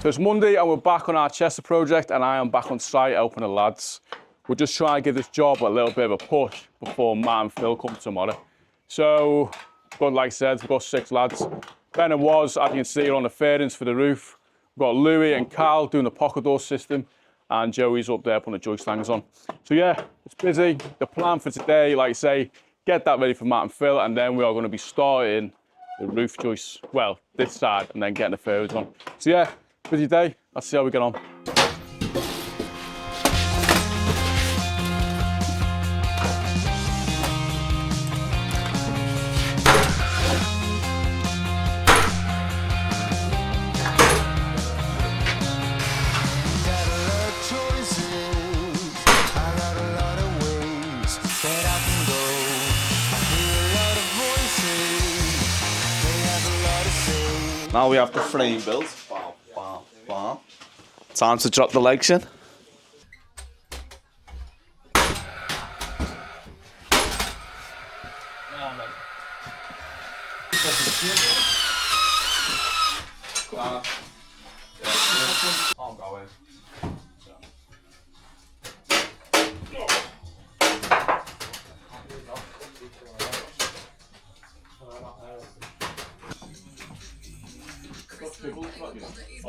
So it's Monday and we're back on our Chester project and I am back on site helping the lads. We're just trying to give this job a little bit of a push before Matt and Phil come tomorrow. So, but like I said, we've got 6 lads. Ben and Woz, as you can see, are on the fairings for the roof. We've got Louis and Carl doing the pocket door system and Joey's up there putting the joist hangers on. So yeah, it's busy. The plan for today, like I say, get that ready for Matt and Phil and then we are going to be starting the roof joists, well, this side, and then getting the fairings on. So yeah, busy day. Let's see how we get on. Now we have the frame built. Bam, bam, bam. Time to drop the legs in.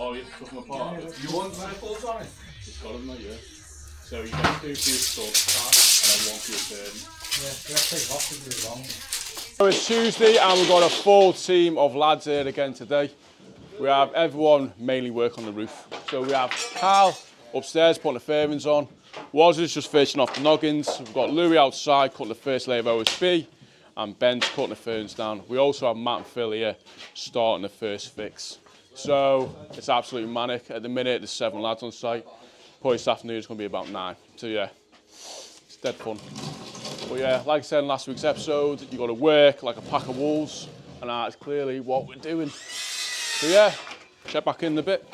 Oh, you took them apart. You want triples on it? It's got them, not you. So you get 2 for your stud and then 1 for your turn. Yeah, let's take off and do it wrong. So it's Tuesday and we've got a full team of lads here again today. We have everyone mainly work on the roof. So we have Carl upstairs putting the fairings on. Woz is just finishing off the noggins. We've got Louis outside cutting the first layer of OSB and Ben's cutting the fairings down. We also have Matt and Phil here starting the first fix. So it's absolutely manic. At the minute, there's 7 lads on site. Probably this afternoon it's going to be about 9. So yeah, it's dead fun. But yeah, like I said in last week's episode, you've got to work like a pack of wolves, and that's clearly what we're doing. So yeah, check back in a bit.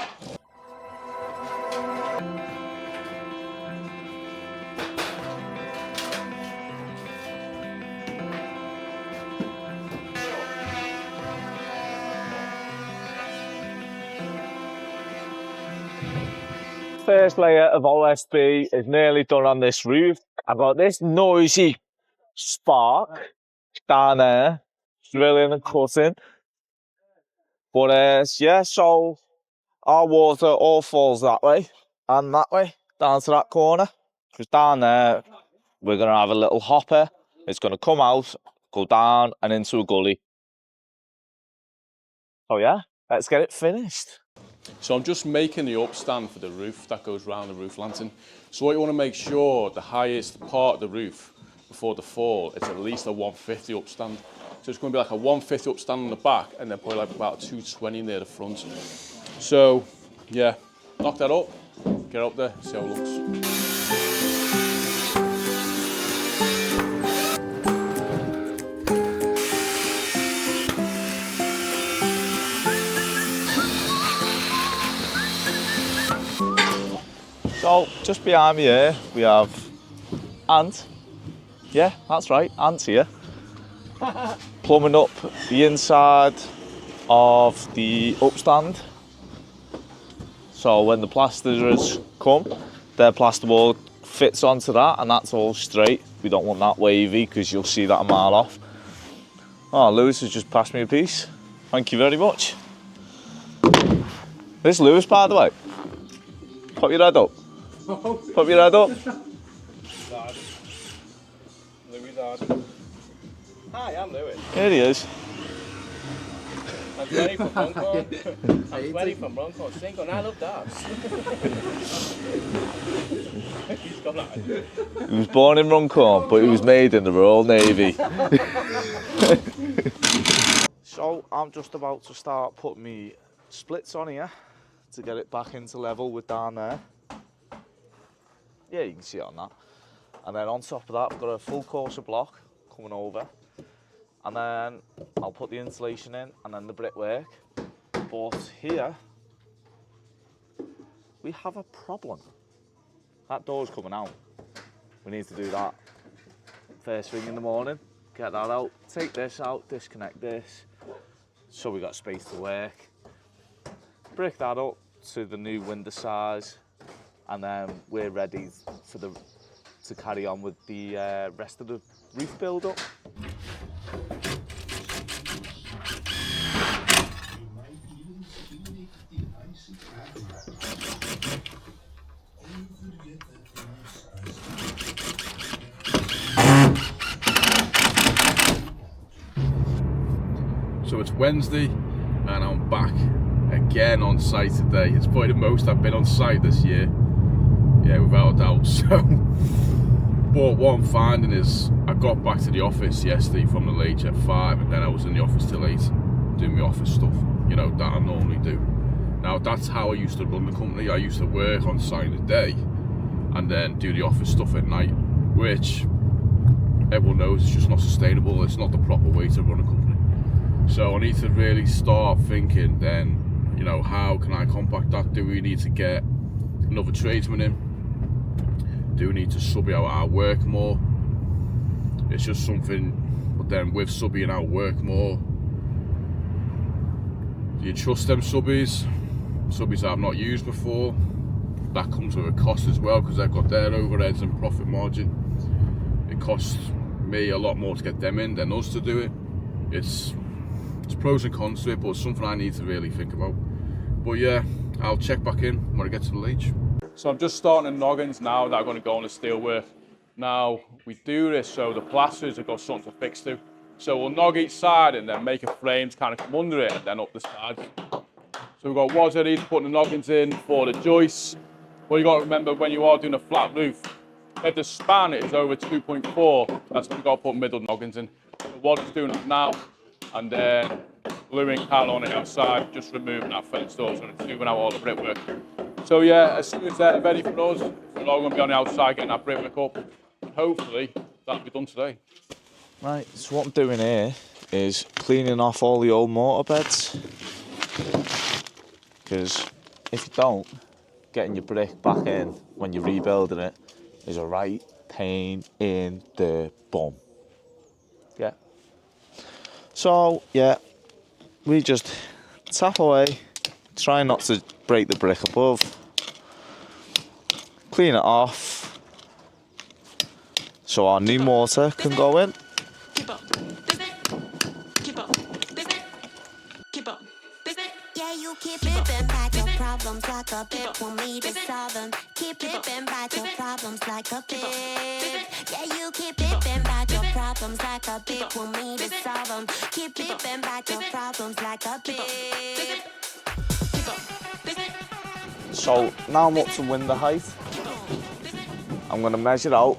First layer of OSB is nearly done on this roof. I've got this noisy spark down there, drilling and cutting. But yeah, so our water all falls that way and that way, down to that corner. Because down there, we're going to have a little hopper. It's going to come out, go down and into a gully. Oh yeah, let's get it finished. So I'm just making the upstand for the roof that goes round the roof lantern. So what you want to make sure, the highest part of the roof before the fall, it's at least a 150 upstand. So it's going to be like a 150 upstand on the back and then probably like about a 220 near the front. So yeah, knock that up, get up there, see how it looks. So, just behind me here, we have Ant. Yeah, that's right, Ant's here. Plumbing up the inside of the upstand. So when the plasterers come, their plasterboard fits onto that and that's all straight. We don't want that wavy because you'll see that a mile off. Oh, Lewis has just passed me a piece. Thank you very much. This is Lewis, by the way. Pop your head up. Pop your head up. Dad. Louis Dad. Hi, I'm Louis. Here he is. I'm 20 from Runcorn. I'm 20 from Runcorn. Single, and I love dogs. He's got that. He was born in Runcorn, but he was made in the Royal Navy. So I'm just about to start putting me splits on here to get it back into level with down there. Yeah, you can see it on that. And then on top of that, I've got a full course of block coming over. And then I'll put the insulation in and then the brickwork. But here, we have a problem. That door's coming out. We need to do that first thing in the morning. Get that out, take this out, disconnect this. So we got space to work. Brick that up, to the new window size, and then we're ready to carry on with the rest of the roof build up. So it's Wednesday and I'm back again on site today. It's probably the most I've been on site this year. Yeah, without a doubt. So, but what I'm finding is I got back to the office yesterday from the late at 5 and then I was in the office till 8 doing my office stuff, you know, that I normally do. Now that's how I used to run the company. I used to work on site in the day and then do the office stuff at night, which everyone knows is just not sustainable. It's not the proper way to run a company. So I need to really start thinking then, you know, how can I compact that? Do we need to get another tradesman in? Do we need to sub out our work more? It's just something, but then with subbing out work more, do you trust them subbies? Subbies I've not used before. That comes with a cost as well because they've got their overheads and profit margin. It costs me a lot more to get them in than us to do it. It's pros and cons to it, but it's something I need to really think about. But yeah, I'll check back in when I get to the ledge. So I'm just starting the noggins now that are going to go on the steelwork. Now, we do this so the plasterers have got something to fix to. So we'll nog each side and then make a frame to kind of come under it and then up the sides. So we've got wads ready to put the noggins in for the joists. Well, you got to remember when you are doing a flat roof, if the span is over 2.4, that's when you've got to put middle noggins in. The wad is doing that now, and then gluing Cal on it outside, just removing that fenced door, so it's moving out all the brickwork. So yeah, as soon as they're ready for us, we're all going to be on the outside getting that brickwork up, and hopefully that'll be done today. Right, so what I'm doing here is cleaning off all the old mortar beds, because if you don't, getting your brick back in when you're rebuilding it is a right pain in the bum. Yeah. So yeah, we just tap away, try not to break the brick above, clean it off so our new mortar can go in. Keep up. Keep up. Keep up. Yeah, you keep it and back your problems like a bit. Want me to solve them. Keep it and back your problems like a bit. Yeah, you keep it and back your problems like a bit. Want me to solve them. Keep it and back your problems like a bit. So now I'm up to window height. I'm going to measure out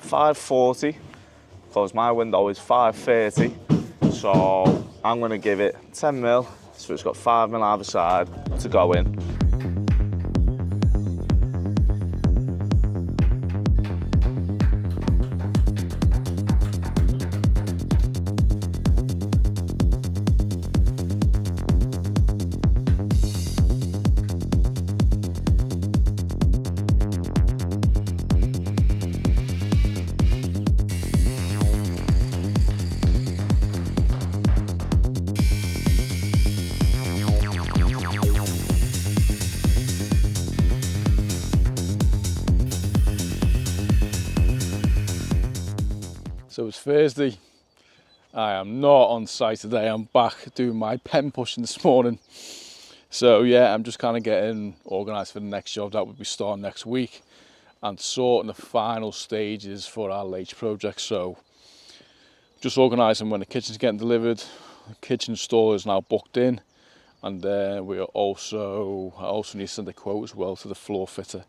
540 because my window is 530. So I'm going to give it 10 mil, so it's got 5 mil either side to go in. So it's Thursday. I am not on site today. I'm back doing my pen pushing this morning. So yeah, I'm just kind of getting organised for the next job that will be starting next week and sorting the final stages for our lathe project. So just organising when the kitchen's getting delivered. The kitchen installer is now booked in, and then I also need to send a quote as well to the floor fitter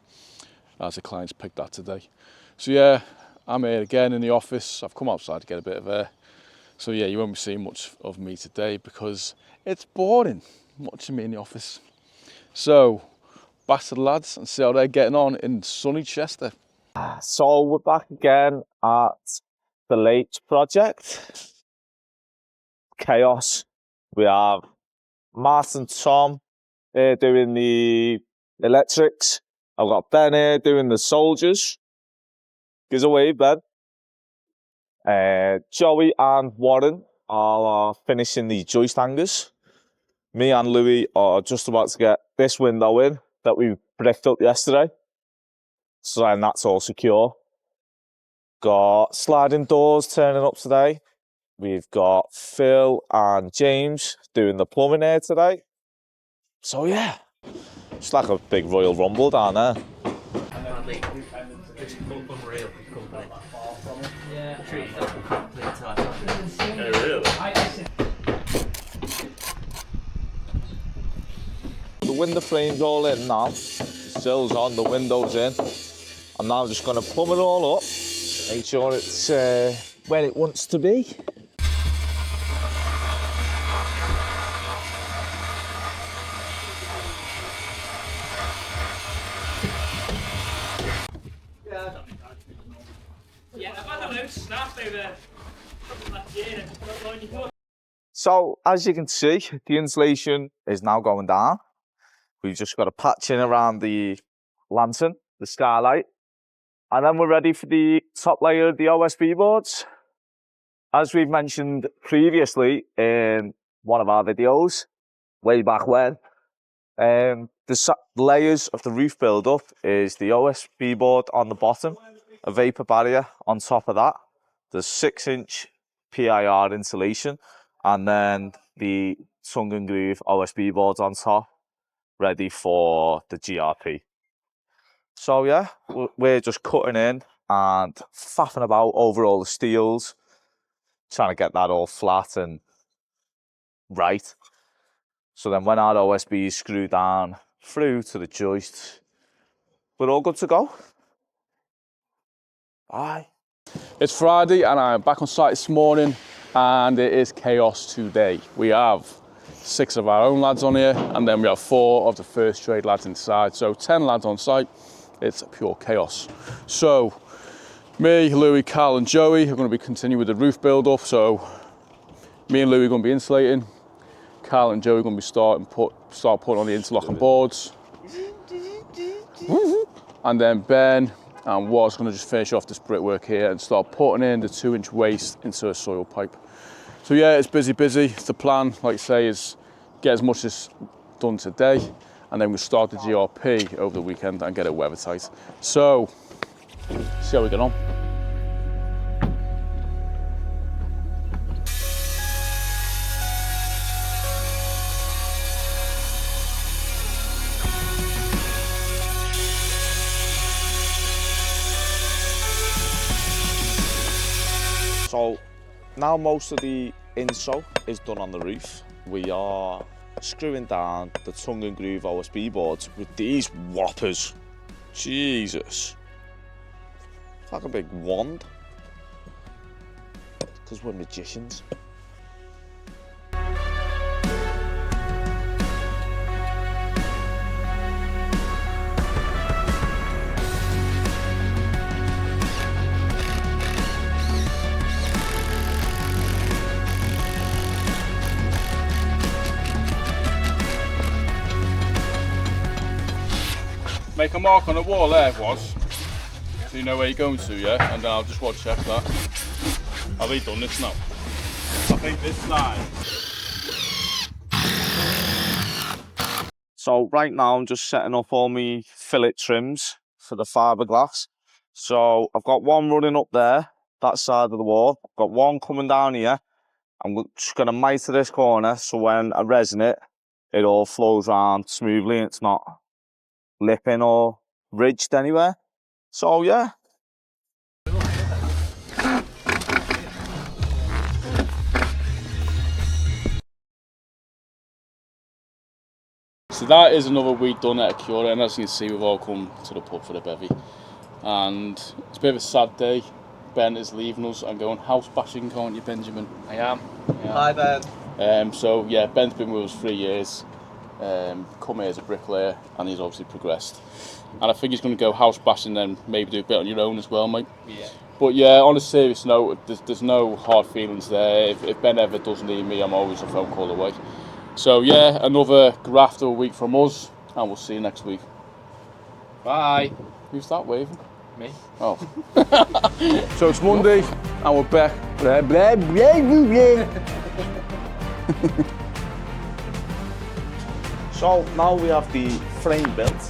as the client's picked that today. So yeah, I'm here again in the office. I've come outside to get a bit of air. So yeah, you won't be seeing much of me today because it's boring watching me in the office. So back to the lads and see how they're getting on in sunny Chester. So we're back again at the late project. Chaos. We have Matt and Tom here doing the electrics. I've got Ben here doing the soldiers. Gives away, Ben. Joey and Warren are finishing the joist hangers. Me and Louis are just about to get this window in that we bricked up yesterday. So then that's all secure. Got sliding doors turning up today. We've got Phil and James doing the plumbing here today. So yeah, it's like a big Royal Rumble down there. The window frame's all in now. The sills on, the windows in. I'm now just going to plumb it all up, make sure it's where it wants to be. So, as you can see, the insulation is now going down. We've just got a patch in around the lantern, the skylight, and then we're ready for the top layer of the OSB boards. As we've mentioned previously in one of our videos, way back when, the layers of the roof build-up is the OSB board on the bottom, a vapor barrier on top of that, the 6-inch PIR insulation, and then the tongue and groove OSB boards on top, ready for the GRP. So yeah, we're just cutting in and faffing about over all the steels, trying to get that all flat and right. So then when our OSB is screwed down through to the joist, we're all good to go. Bye. It's Friday and I'm back on site this morning and it is chaos today. We have 6 of our own lads on here and then we have 4 of the first trade lads inside. So 10 lads on site, it's pure chaos. So me, Louis, Carl and Joey are going to be continuing with the roof build up. So me and Louis are going to be insulating. Carl and Joey are going to be start putting on the interlocking boards. And then Ben and Waz going to just finish off this brickwork here and start putting in the 2-inch waste into a soil pipe. So yeah, it's busy. The plan, like I say, is get as much as done today and then we'll start the GRP over the weekend and get it weather tight. So, see how we get on. So now most of the insole is done on the roof. We are screwing down the tongue and groove OSB boards with these whoppers. Jesus. It's like a big wand. Because we're magicians. Make a mark on the wall there, Waz, so you know where you're going to, yeah? And then I'll just check that. Have we done this now? I think this side. So right now I'm just setting up all my fillet trims for the fiberglass. So I've got one running up there, that side of the wall. I've got one coming down here. I'm just going to mitre this corner so when I resin it, it all flows around smoothly and it's not lipping or ridged anywhere. So yeah. So that is another week done at ACURA, and as you can see we've all come to the pub for the bevy. And it's a bit of a sad day. Ben is leaving us and going house bashing, can't you, Benjamin? I am. Hi Ben. So yeah, Ben's been with us 3 years. Come here as a bricklayer and he's obviously progressed, and I think he's going to go house bashing then maybe do a bit on your own as well, mate. Yeah. But yeah, on a serious note, there's no hard feelings there. If Ben ever does need me, I'm always a phone call away. So yeah, another graft of a week from us and we'll see you next week. Bye. Who's that waving? Me. Oh. So it's Monday and we're back. So now we have the frame built.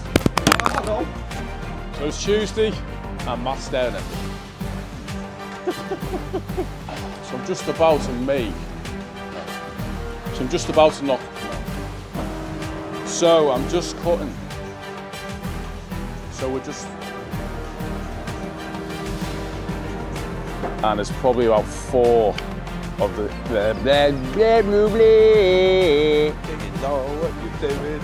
So it's Tuesday and Matt's staring at me. So I'm just about to make. So I'm just about to knock. So I'm just cutting. So we're just. And it's probably about 4 of the. You know what you're doing.